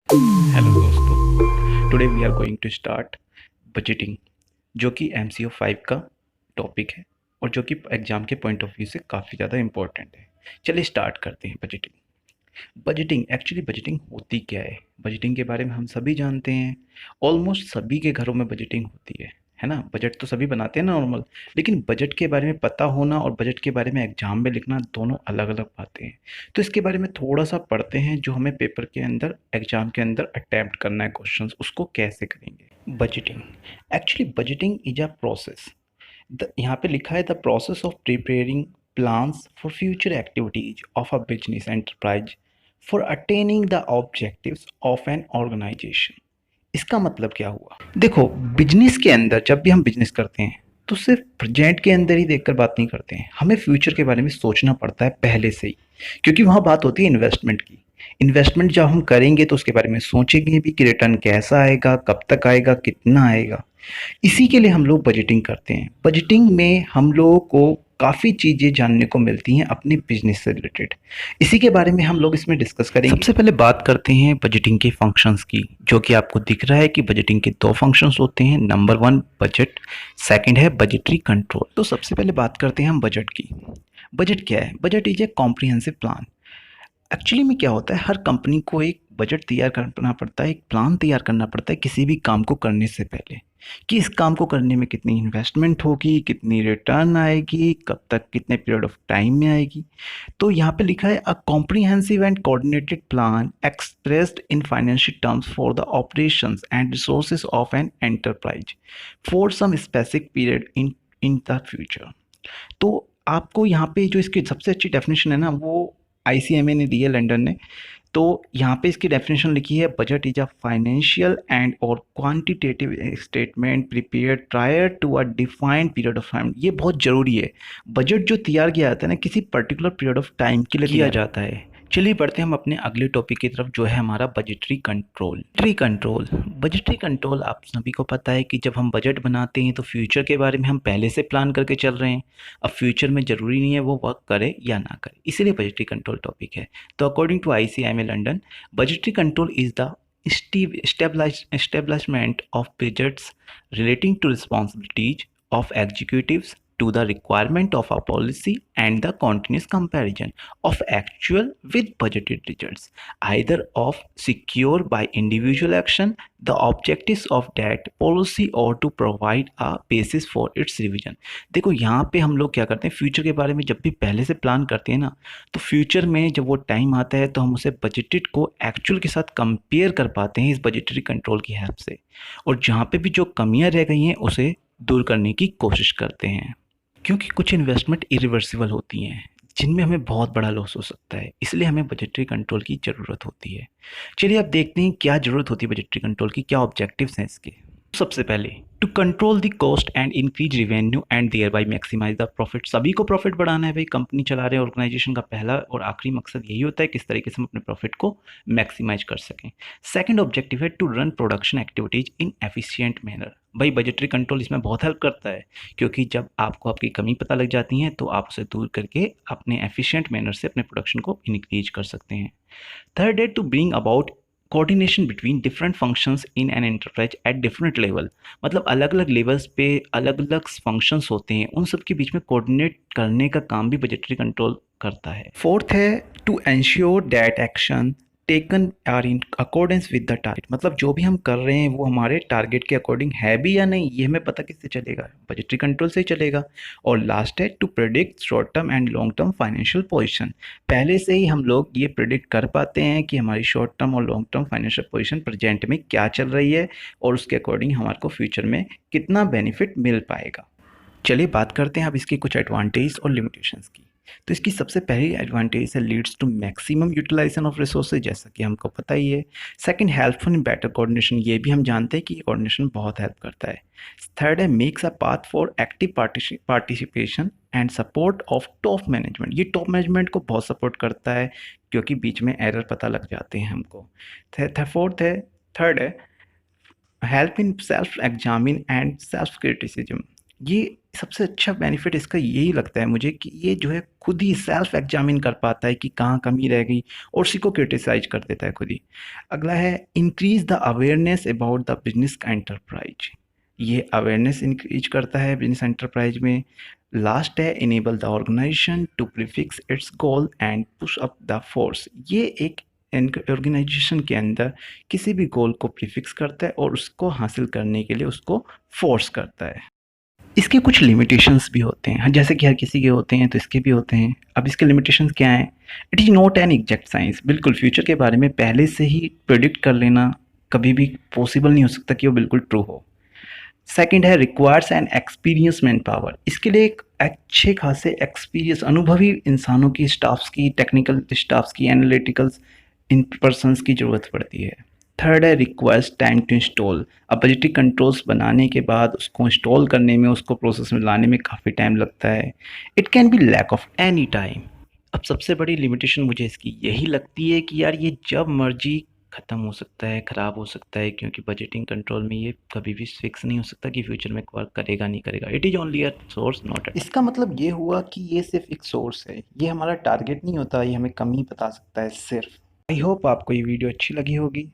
Hello दोस्तों, today we are going to start budgeting, जो कि MCO 5 का टॉपिक है और जो कि एग्ज़ाम के पॉइंट ऑफ व्यू से काफ़ी ज़्यादा इम्पोर्टेंट है। चलिए स्टार्ट करते हैं बजटिंग। बजटिंग एक्चुअली बजटिंग होती क्या है? बजटिंग के बारे में हम सभी जानते हैं। ऑलमोस्ट सभी के घरों में बजटिंग होती है ना? बजट तो सभी बनाते हैं ना नॉर्मल, लेकिन बजट के बारे में पता होना और बजट के बारे में एग्जाम में लिखना दोनों अलग-अलग बातें हैं। तो इसके बारे में थोड़ा-सा पढ़ते हैं, जो हमें पेपर के अंदर एग्जाम के अंदर अटेम्प्ट करना है क्वेश्चंस, उसको कैसे करेंगे। Budgeting actually budgeting is a process. यहाँ पे लिखा है the process of preparing plans for future activities of a business enterprise for attaining the objectives of an organization. इसका मतलब क्या हुआ? देखो, बिजनेस के अंदर जब भी हम बिजनेस करते हैं तो सिर्फ प्रेजेंट के अंदर ही देखकर बात नहीं करते हैं, हमें फ्यूचर के बारे में सोचना पड़ता है पहले से ही, क्योंकि वहाँ बात होती है इन्वेस्टमेंट की। इन्वेस्टमेंट जब हम करेंगे तो उसके बारे में सोचेंगे भी कि रिटर्न कैसा आएगा, कब तक आएगा, कितना आएगा। इसी के लिए हम लोग बजटिंग करते हैं। बजटिंग में हम लोगों को काफ़ी चीज़ें जानने को मिलती हैं अपने बिजनेस से रिलेटेड। इसी के बारे में हम लोग इसमें डिस्कस करेंगे। सबसे पहले बात करते हैं बजटिंग के फंक्शंस की, जो कि आपको दिख रहा है कि बजटिंग के दो फंक्शंस होते हैं। नंबर वन बजट, सेकंड है बजटरी कंट्रोल। तो सबसे पहले बात करते हैं हम बजट की। बजट क्या है? Budget is a comprehensive plan. Actually में क्या होता है, हर कंपनी को एक बजट तैयार करना पड़ता है, एक प्लान तैयार करना पड़ता है किसी भी काम को करने से पहले, कि इस काम को करने में कितनी इन्वेस्टमेंट होगी, कितनी रिटर्न आएगी, कब तक, कितने पीरियड ऑफ टाइम में आएगी। तो यहाँ पे लिखा है a comprehensive and coordinated plan expressed in financial terms for the operations and resources of an enterprise for some specific period in the future. तो आपको यहाँ पे जो इसकी सबसे अच्छी डेफिनेशन है ना, वो ICMA ने दी है, लंदन ने। तो यहाँ पे इसकी डेफिनेशन लिखी है, budget is a financial and और quantitative statement prepared prior to a defined period of time. ये बहुत ज़रूरी है। बजट जो तैयार किया जाता है ना, किसी पर्टिकुलर पीरियड ऑफ टाइम के लिए किया जाता है। चलिए बढ़ते हैं हम अपने अगले टॉपिक की तरफ, जो है हमारा बजटरी कंट्रोल। बजटरी कंट्रोल आप सभी को पता है कि जब हम बजट बनाते हैं तो फ्यूचर के बारे में हम पहले से प्लान करके चल रहे हैं। अब फ्यूचर में ज़रूरी नहीं है वो वर्क करे या ना करे, इसीलिए बजटरी कंट्रोल टॉपिक है। तो according to ICMA London, budgetary control is the establishment of budgets relating to responsibilities of executives to the requirement of a policy and the continuous comparison of actual with budgeted results, either of secure by individual action the objectives of that policy or to provide a basis for its revision। देखो, यहाँ पे हम लोग क्या करते हैं, future के बारे में जब भी पहले से प्लान करते हैं ना, तो फ्यूचर में जब वो टाइम आता है तो हम उसे बजटेड को एक्चुअल के साथ कंपेयर कर पाते हैं इस बजटरी कंट्रोल की हेल्प से, और जहाँ पे भी जो कमियां रह गई हैं उसे दूर करने की कोशिश करते हैं, क्योंकि कुछ इन्वेस्टमेंट इरिवर्सिबल होती हैं जिनमें हमें बहुत बड़ा लॉस हो सकता है, इसलिए हमें बजटरी कंट्रोल की ज़रूरत होती है। चलिए अब देखते हैं क्या ज़रूरत होती है बजटरी कंट्रोल की, क्या ऑब्जेक्टिव्स हैं इसके। सबसे पहले, to control the cost and increase revenue and thereby maximize the profit. सभी को प्रॉफिट बढ़ाना है भाई, कंपनी चला रहे हैं, ऑर्गेनाइजेशन का पहला और आखिरी मकसद यही होता है किस तरीके से हम अपने प्रॉफिट को मैक्सिमाइज कर सकें। सेकंड ऑब्जेक्टिव है to run production activities in efficient manner. भाई बजटरी कंट्रोल इसमें बहुत हेल्प करता है, क्योंकि जब आपको आपकी कमी पता लग जाती है तो आप उसे दूर करके अपने एफिशिएंट मैनर से अपने प्रोडक्शन को इंक्रीज कर सकते हैं। थर्ड है to bring about coordination between different functions in an enterprise at different level. मतलब अलग अलग लेवल्स पे अलग अलग फंक्शंस होते हैं, उन सब के बीच में कोऑर्डिनेट करने का काम भी बजटरी कंट्रोल करता है। फोर्थ है to ensure that action taken are in accordance with the target. मतलब जो भी हम कर रहे हैं वो हमारे टारगेट के अकॉर्डिंग है भी या नहीं, ये हमें पता किससे चलेगा, बजटरी कंट्रोल से ही चलेगा। और लास्ट है to predict short term and long term financial position. पहले से ही हम लोग ये प्रेडिक्ट कर पाते हैं कि हमारी शॉर्ट टर्म और long term financial position present में क्या चल रही है और उसके अकॉर्डिंग हमारे को फ्यूचर में कितना बेनिफिट मिल पाएगा। चलिए बात करते हैं अब इसके कुछ एडवांटेज और लिमिटेशंस की। तो इसकी सबसे पहली एडवांटेज है leads to maximum utilization of resources, जैसा कि हमको पता ही है। Second, helpful in better coordination, ये भी हम जानते हैं कि कोऑर्डिनेशन बहुत हेल्प करता है। थर्ड है makes a path for active participation and support of top management. ये टॉप मैनेजमेंट को बहुत सपोर्ट करता है, क्योंकि बीच में एरर पता लग जाते हैं हमको। फोर्थ है, थर्ड है help in self examine and self criticism. ये सबसे अच्छा बेनिफिट इसका यही लगता है मुझे कि ये जो है खुद ही सेल्फ एग्जामिन कर पाता है कि कहाँ कमी रह गई और उसी को क्रिटिसाइज कर देता है खुद ही। अगला है increase the awareness about the business enterprise. ये अवेयरनेस इंक्रीज करता है बिजनेस एंटरप्राइज में। लास्ट है enable the organization to prefix its goal and push up the force. ये एक ऑर्गेनाइजेशन के अंदर किसी भी गोल को प्रीफिक्स करता है और उसको हासिल करने के लिए उसको फोर्स करता है। इसके कुछ लिमिटेशंस भी होते हैं, जैसे कि हर किसी के होते हैं तो इसके भी होते हैं। अब इसके लिमिटेशंस क्या हैं? It is not an exact science. बिल्कुल फ्यूचर के बारे में पहले से ही प्रिडिक्ट कर लेना कभी भी पॉसिबल नहीं हो सकता कि वो बिल्कुल ट्रू हो। सेकंड है requires an experience man power. इसके लिए एक अच्छे खासे एक्सपीरियंस अनुभवी इंसानों की, स्टाफ्स की, टेक्निकल स्टाफ्स की, एनालिटिकल्स इन पर्सन्स की ज़रूरत पड़ती है। थर्ड है रिक्वायर्स टाइम टू इंस्टॉल। अब बजटिंग कंट्रोल्स बनाने के बाद उसको इंस्टॉल करने में, उसको प्रोसेस में लाने में काफ़ी टाइम लगता है। It can be lack of any time. अब सबसे बड़ी लिमिटेशन मुझे इसकी यही लगती है कि यार ये जब मर्जी ख़त्म हो सकता है, ख़राब हो सकता है, क्योंकि बजटिंग कंट्रोल में ये कभी भी फिक्स नहीं हो सकता कि फ्यूचर में वर्क करेगा नहीं करेगा। It is only a source, not a. इसका मतलब ये हुआ कि ये सिर्फ एक सोर्स है, ये हमारा टारगेट नहीं होता, ये हमें कमी बता सकता है सिर्फ। आई होप आपको ये वीडियो अच्छी लगी होगी।